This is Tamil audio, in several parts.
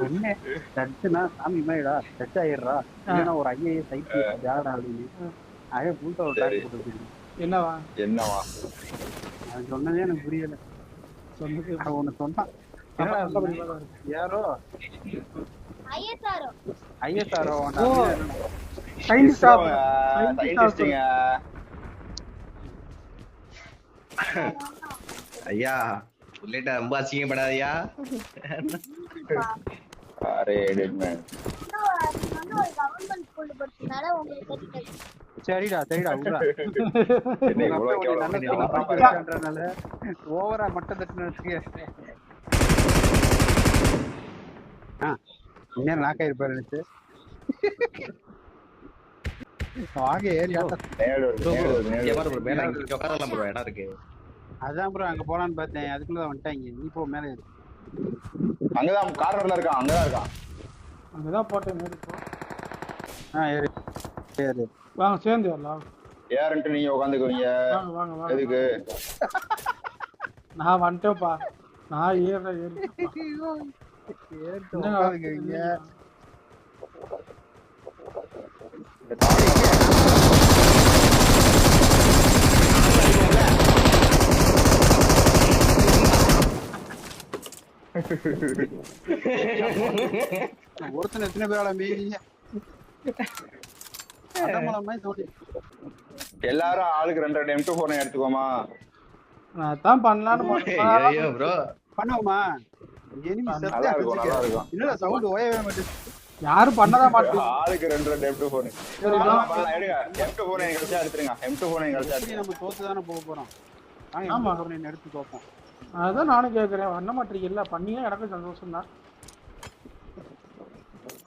என்ன டச்சுனா சாமி மாதிரிடா டச் ஆயிடுறா இல்லைன்னா ஒரு ஐஏஎஸ் ஐபிஎஸ் யாரா அப்படின்னு அதே புதுசா ஒரு டாக் போட்டு வச்சிருக்கேன். என்னவா அவன் சொன்னதே எனக்கு புரியல. சொன்னது அவன் ஒண்ணு சொன்னான். அப்ப என்னடா நல்ல படிப்பா தான் இருக்கு. யாரோ ஐஎஸ்ஆரோ ஓ சயின்டிஸ்ட் ஆஃப் சயின்டிஸ்டுங்க ஐயா புல்லட்ட ரொம்ப அசிங்கப்படாதயா. அரே டெட்மேன் சரிடா விட்றா. என்ன இவ்வளவு நல்ல ஓவரா மட்டம் தட்டுனதுக்கு இன்னும் நாக்காயிருப்பாரு நினைச்சு வாங்க ஏரியா. மேல உட்காரலாம் ப்ரோ, இடம் இருக்கு. அதான் ப்ரோ அங்க போலான்னு பார்த்தேன், அதுக்குள்ளதான் வந்துட்டாங்க. நீ போ மேல ஏறு. அங்கதான் கார்னர்ல இருக்கான், அங்கதான் இருக்கான். அங்கதான் போட்டேன் மேரி போ. ஏறு ஏறு. வாங்க சேர்ந்து வரலாம். ஏறன்ட்டு நீங்க உட்காந்துக்குவீங்க. வாங்க வாங்க வாங்க. எதுக்கு? நான் வந்துட்டேன்ப்பா. நான் ஏறேன் ஏறிட்டு உட்காந்துக்குவீங்க. ஒருத்தனை எத்தனை பேரால மீறீங்க? எல்லாரும் ஆளுக்கு 2 M24 எடுத்துக்கோமா. அதான் பண்ணலான்னு ப்ரோ பண்ணுவோமா? நல்லா இருக்கும். இல்ல சவுண்ட் ஓயவே மாட்டேங்குது. யாரும் பண்ணதா மாட்டீங்க. ஆளுக்கு 2 M24. எடுங்க. M24 எங்க எடுத்துருங்க. M24 எங்க எடுத்து நம்ம தோத்து தானே போக போறோம். ஆமா எடுத்து தோப்போம். அதான் நானும் கேட்கறேன். பண்ண மாட்டீங்க. இல்ல பண்ணீங்க எனக்கு சந்தோஷம் தான்.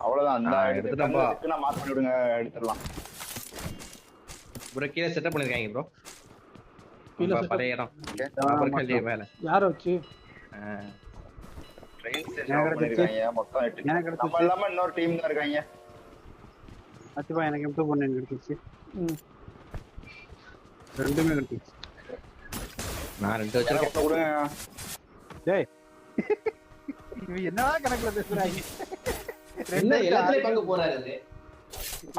அவ்வளவுதான். அந்த எடுத்துட்டப்பா. மார்க் பண்ணி விடுங்க, எடுத்துடலாம். ப்ரோ கீழ செட்டப் பண்ணிருக்காங்க ப்ரோ. கீழ பழைய இடம். கல்லே மேல. யார வச்சு? ட்ரெயின் ஸ்டேஷன் பண்ணிருக்காங்க. மொத்தம் 8. நம்ம இல்லாம இன்னொரு டீம் தான் இருக்காங்க. அச்சுப்பா எனக்கு எம்டு பண்ணி எடுத்துச்சு. ரெண்டுமே எடுத்துச்சு. நான் 2 வச்சிருக்கேன். கொடுங்க. டேய் இவ என்னடா கணக்குல பேசுறாங்க? என்ன எல்லாத்தையும் பங்கு போறாரு அது.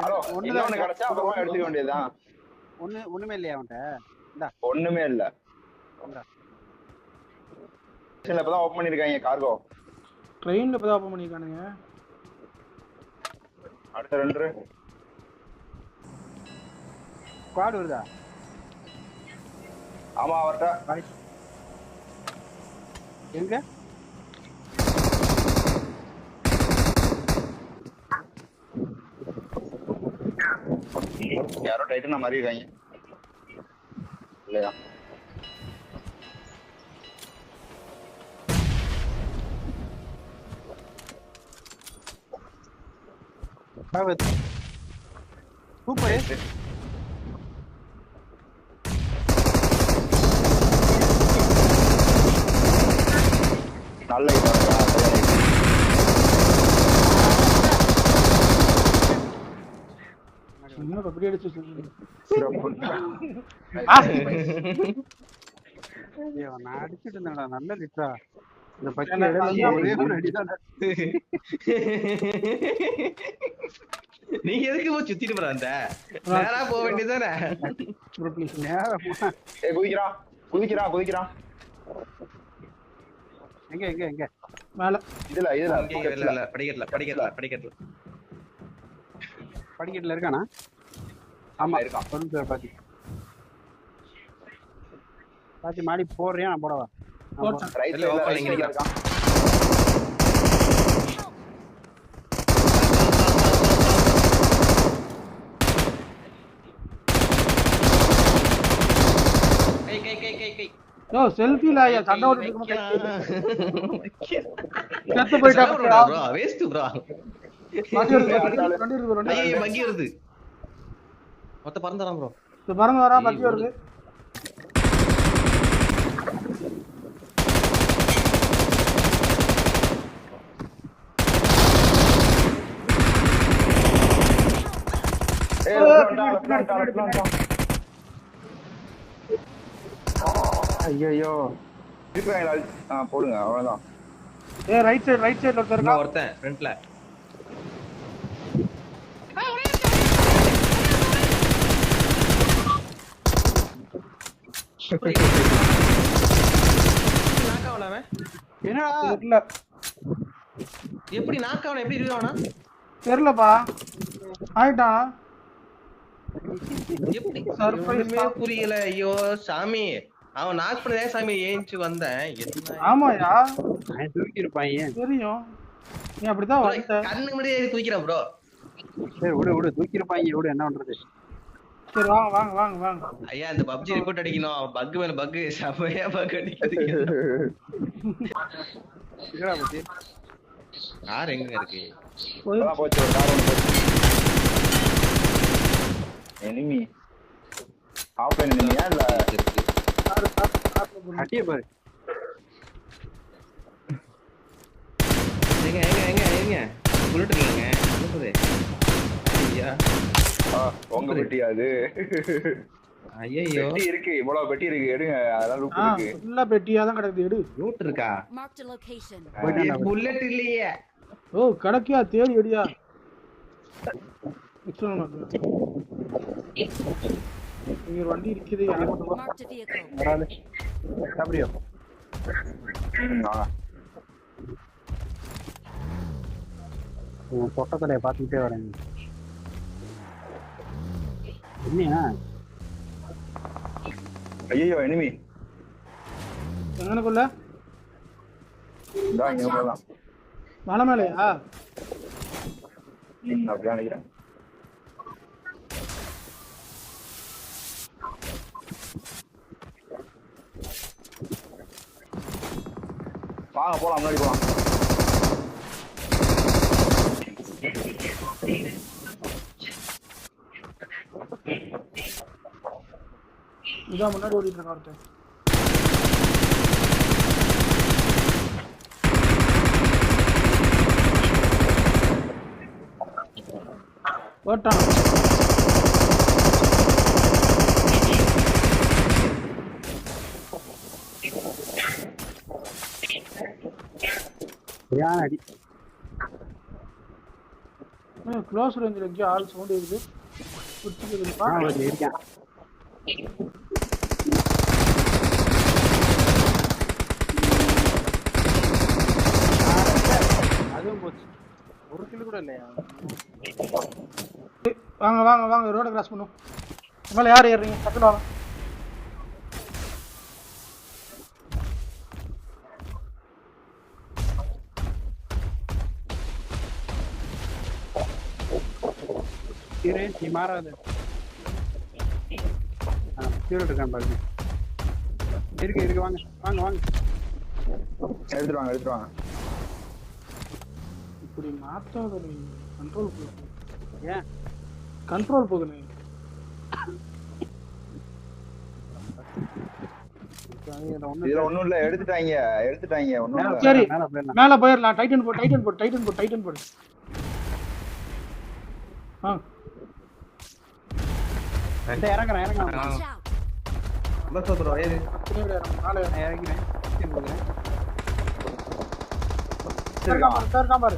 ஹலோ ஒண்ணு கிடைச்சா அப்புறமா எடுத்துக்க வேண்டியதுதான். ஒண்ணுமே இல்லையா அவன்கிட்ட? இந்தா ஒண்ணுமே இல்ல. இப்பதான் ஓபன் பண்ணிருக்காங்க கார்கோ. ட்ரெயின்ல இப்பதான் ஓபன் பண்ணிருக்கானுங்க. அடுத்த 2 ஸ்குவாட் வருதா? ஆமா அவர்ட்ட. எங்க? யாரோ டைட்டனா மாதிரி இருக்காங்க இல்லையா? சூப்பர். நல்ல இன்னும் அப்படி அடிச்சு நான் அடிச்சுட்டு இருந்தேன்டா. நல்ல லிட்டரா இந்த பச்சை ஒரே ஒரு அடிதான். நீங்க எதுக்கு போ சுத்திட்டு போற? அந்த நேரா போக வேண்டியதானே. நேரா குதிக்கிறான். எங்க மேல இதுல இல்ல படிக்கட்டுல இருக்கானா? ஆமா இருக்கான். சொல்லுங்க பாத்தி மாடி போடுறியா? நான் போடவா? ரைட்ல ஓபனிங் இருக்கான். கை யோ செல்ஃபில ஐயா சண்டை ஓடிட்டு இருக்கோம். செத்து போய்டா ப்ரோ. Waste bro. பங்கி வருது. மொத்த பறந்துறான் ப்ரோ. பறந்து வரா பக்கி வருது. ஐயோ போடுங்க அவ்வளவுதான். ஏய் ரைட் சைடுல ஒருத்தர் இருக்கா. ஒருத்தன் ஃப்ரண்ட்ல. நாக் ஆவல அவன். என்னடா தெரியல எப்படி நாக் ஆவன எப்படி இருக்கானா? தெரியலப்பா. ஆயிட்டான். எப்படி Surprise ஒண்ணுமே புரியல. ஐயோ சாமி, அவன் நாக் பண்ணதே சாமி ஏஞ்சி வந்தேன். என்ன ஆமாயா அவன் தூக்கியிருப்பாங்க. தெரியும். நீ அப்படிதான் வந்த. கண்ணு முன்னாடியே தூக்கிறேன் ப்ரோ. சரி விடு தூக்கியிருப்பாங்க விடு, என்ன பண்றது. சரி வாங்க. ஐயா இந்த PUBG ரிப்போர்ட் அடிக்கணும். பக் மேல பக், செமையா பக் அடிக்குது. என்னடா பத்தி கார் எங்க இருக்கு? அதான் போச்சு, ஒரு கார் ஒன்று போச்சு. எனிமி ஆஃப்லைன் எனிமியா இல்ல அட்டிய பாரு. எங்க புல்லட் இல்லைங்க. அனுப்புது. ஐயா உங்க பெட்டியா அது? ஐயோ பெட்டி இருக்கு, இவ்வளவு பெட்டி இருக்கு, எடுங்க. அதெல்லாம் லூப் இருக்கு. ஃபுல்லா பெட்டியா தான் கிடக்குது. எடு. லூட் இருக்கா? Marked a location. புல்லட் இல்லையே. ஓ கிடக்கியா தேடி எடியா. இங்க ஒரு வண்டி இருக்குது. Marked a vehicle. வராது அப்படியோ. வாங்க. உன் பொட்டக்கலையை பார்த்துக்கிட்டே வரேன். என்னையா ஐயோ எனிமி எங்கனக்குள்ள இதான் இங்க போகலாம். மலை மேலையா? அப்படியே நினைக்கிறேன். வாங்க போலாம், முன்னாடி போலாம். இதான் முன்னாடி ஓடிட்டு இருக்கான் ஒருத்தன். ஓட்டான். சரியான அடி. க்ளோஸ் ரேஞ்சில் எங்கேயோ ஆள் சவுண்ட் இருக்குது. குடிச்சுக்குதுப்பா. இருக்கான். அதுவும் போச்சு. ஒரு கிலோ கூட இல்லையா? வாங்க ரோட கிராஸ் பண்ணும். மேலே யார் ஏறுறீங்க? டக்குனு வாங்க. நீ மாறாது. இருக்கான் பாருங்க. இருக்கு வாங்க. எடுத்துட்டு வாங்க. இப்படி மாத்தாத நீ. கண்ட்ரோல் போகுது. ஏன் கண்ட்ரோல் போகுது நீ. இதுல ஒண்ணும் இல்ல, எடுத்துட்டாங்க ஒண்ணும் இல்ல. சரி மேல போயிடலாம். டைட்டன் போடு. இறங்குறேன். Watch out. பஸ் ப்ரோ ஏது இறங்கிறேன். இருக்கான் பாரு.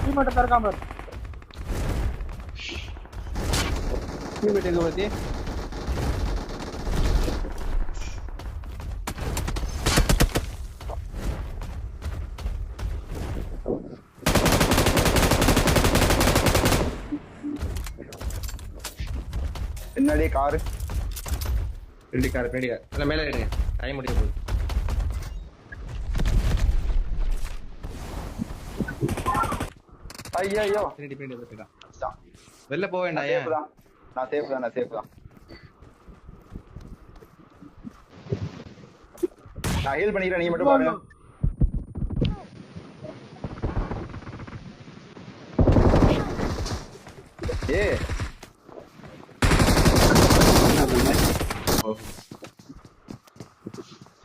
டீம்மேட் இருக்கான் பாரு. டீம்மேட் எங்க பத்தி பின்னாடியே காரு. ரெண்டு கார் அதான் மேலே எடுங்க. டைம் முடிய போகுது. ஐயோ பின்னாடி போயிட்டான். வெளில போக வேண்டாம். ஏன் நான் சேஃப் தான். நான் ஹீல் பண்ணிக்கிறேன், நீங்க மட்டும் பாருங்க.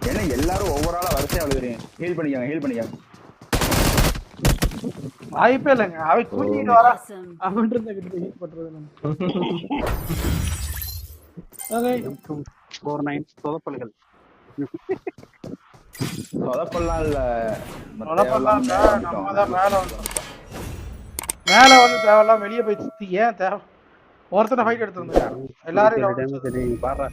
ஏன்னா எல்லாரும் ஒவ்வொரு ஆளா வரிசையா விழுகிறீங்க. ஹீல் பண்ணிக்காங்க. வாய்ப்பே இல்லைங்க. அவை கூட்டிட்டு வரா. Awesome. அவன் கிட்ட ஹீட் பண்றது நம்ம. ஓகே 49 சொதப்பல்கள். சொதப்பெல்லாம் இல்ல. சொதப்பெல்லாம் இல்ல, நம்ம தான் மேல வந்து தேவையில்லாம் வெளியே போய் சுத்தி ஏன் தேவை ஒருத்தனை ஃபைட் எடுத்து வந்து எல்லாரும் பாரு